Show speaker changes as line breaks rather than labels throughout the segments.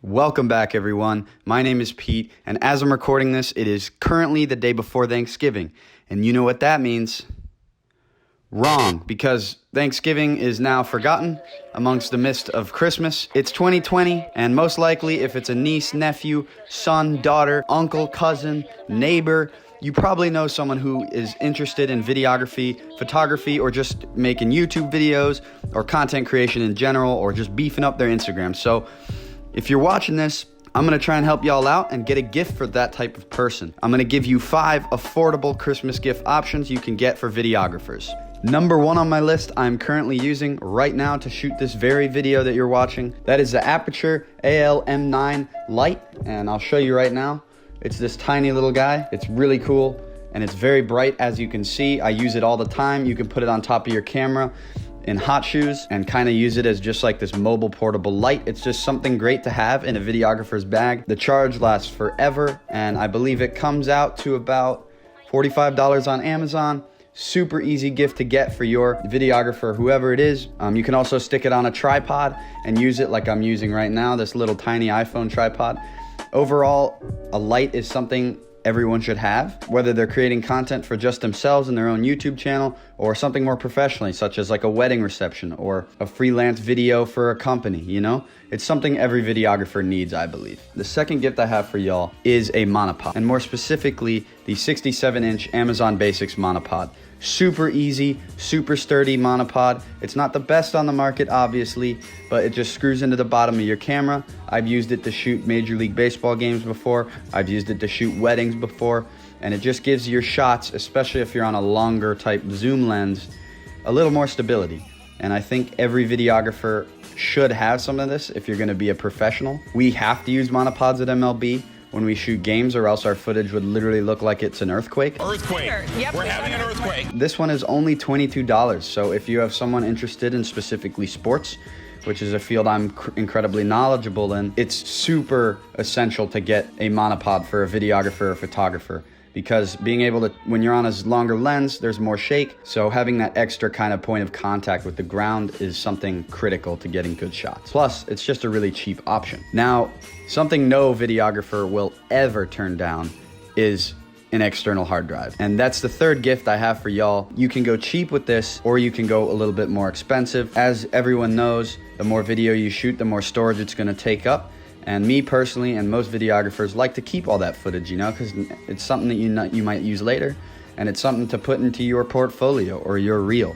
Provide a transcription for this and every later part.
Welcome back, everyone. My name is Pete, and as I'm recording this, it is currently the day before Thanksgiving. And you know what that means? Wrong, because Thanksgiving is now forgotten amongst the mist of Christmas. It's 2020, and most likely, if it's a niece, nephew, son, daughter, uncle, cousin, neighbor, you probably know someone who is interested in videography, photography, or just making YouTube videos, or content creation in general, or just beefing up their Instagram. So if you're watching this, I'm going to try and help y'all out and get a gift for that type of person. I'm going to give you 5 affordable Christmas gift options you can get for videographers. Number 1 on my list, I'm currently using right now to shoot this very video that you're watching. That is the Aperture AL-M9 Lite, and I'll show you right now. It's this tiny little guy. It's really cool, and it's very bright, as you can see. I use it all the time. You can put it on top of your camera in hot shoes and kind of use it as just like this mobile portable light. It's just something great to have in a videographer's bag. The charge lasts forever, and I believe it comes out to about $45 on Amazon. Super easy gift to get for your videographer, whoever it is. You can also stick it on a tripod and use it like I'm using right now, this little tiny iPhone tripod. Overall, a light is something everyone should have, whether they're creating content for just themselves in their own YouTube channel or something more professionally, such as like a wedding reception or a freelance video for a company, you know? It's something every videographer needs, I believe. The second gift I have for y'all is a monopod, and more specifically, the 67-inch Amazon Basics monopod. Super easy, super sturdy monopod. It's not the best on the market, obviously, but it just screws into the bottom of your camera. I've used it to shoot Major League Baseball games before. I've used it to shoot weddings before, and it just gives your shots, especially if you're on a longer type zoom lens, a little more stability. And I think every videographer should have some of this if you're gonna be a professional. We have to use monopods at MLB when we shoot games, or else our footage would literally look like it's an earthquake.
Earthquake. Yep, we're having an earthquake.
This one is only $22, so if you have someone interested in specifically sports, which is a field I'm incredibly knowledgeable in, it's super essential to get a monopod for a videographer or photographer, because being able to, when you're on a longer lens, there's more shake, so having that extra kind of point of contact with the ground is something critical to getting good shots. Plus, it's just a really cheap option. Now, something no videographer will ever turn down is an external hard drive. And that's the third gift I have for y'all. You can go cheap with this, or you can go a little bit more expensive. As everyone knows, the more video you shoot, the more storage it's gonna take up. And me personally, and most videographers, like to keep all that footage, you know, because it's something that you might use later, and it's something to put into your portfolio or your reel.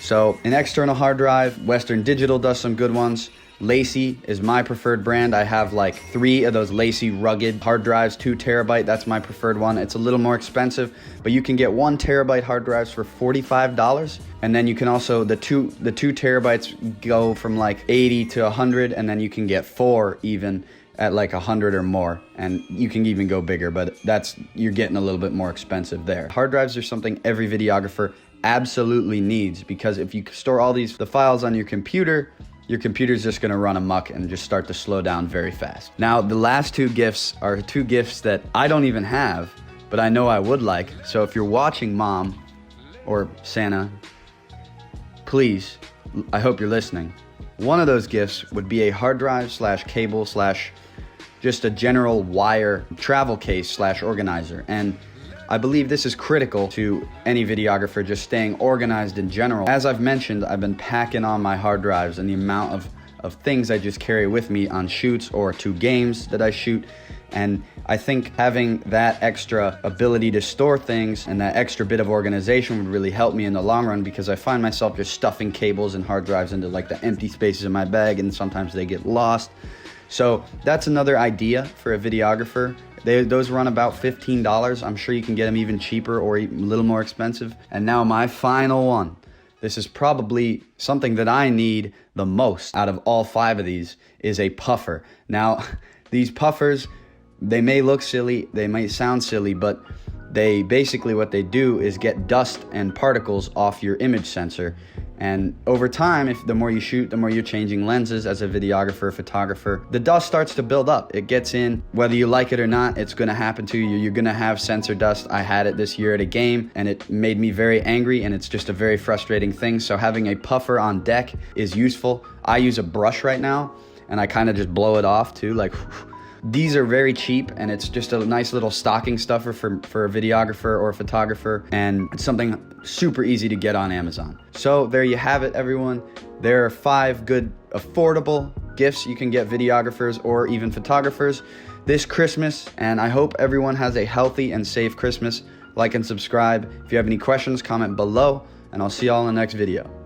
So an external hard drive, Western Digital does some good ones. Lacy is my preferred brand. I have like 3 of those Lacy rugged hard drives, 2 terabyte. That's my preferred one. It's a little more expensive, but you can get 1 terabyte hard drives for $45. And then you can also, the two terabytes go from like 80 to 100, and then you can get 4 even at like 100 or more. And you can even go bigger, but you're getting a little bit more expensive there. Hard drives are something every videographer absolutely needs, because if you store all the files on your computer's just gonna run amok and just start to slow down very fast. Now, the last 2 gifts are 2 gifts that I don't even have, but I know I would like. So if you're watching, Mom or Santa, please, I hope you're listening. One of those gifts would be a hard drive / cable / just a general wire travel case / organizer. And I believe this is critical to any videographer just staying organized in general. As I've mentioned, I've been packing on my hard drives and the amount of things I just carry with me on shoots or to games that I shoot. And I think having that extra ability to store things and that extra bit of organization would really help me in the long run, because I find myself just stuffing cables and hard drives into like the empty spaces in my bag, and sometimes they get lost. So that's another idea for a videographer. Those run about $15. I'm sure you can get them even cheaper or a little more expensive. And now my final one. This is probably something that I need the most out of all 5 of these, is a puffer. Now, these puffers, they may look silly, they may sound silly, but they basically, what they do is get dust and particles off your image sensor. And over time, the more you shoot, the more you're changing lenses as a videographer, photographer, the dust starts to build up. It gets in, whether you like it or not, it's gonna happen to you. You're gonna have sensor dust. I had it this year at a game, and it made me very angry, and it's just a very frustrating thing. So having a puffer on deck is useful. I use a brush right now, and I kind of just blow it off too, like. These are very cheap, and it's just a nice little stocking stuffer for a videographer or a photographer, and it's something super easy to get on Amazon. So there you have it, everyone. There are 5 good, affordable gifts you can get videographers or even photographers this Christmas, and I hope everyone has a healthy and safe Christmas. Like and subscribe. If you have any questions, comment below, and I'll see y'all in the next video.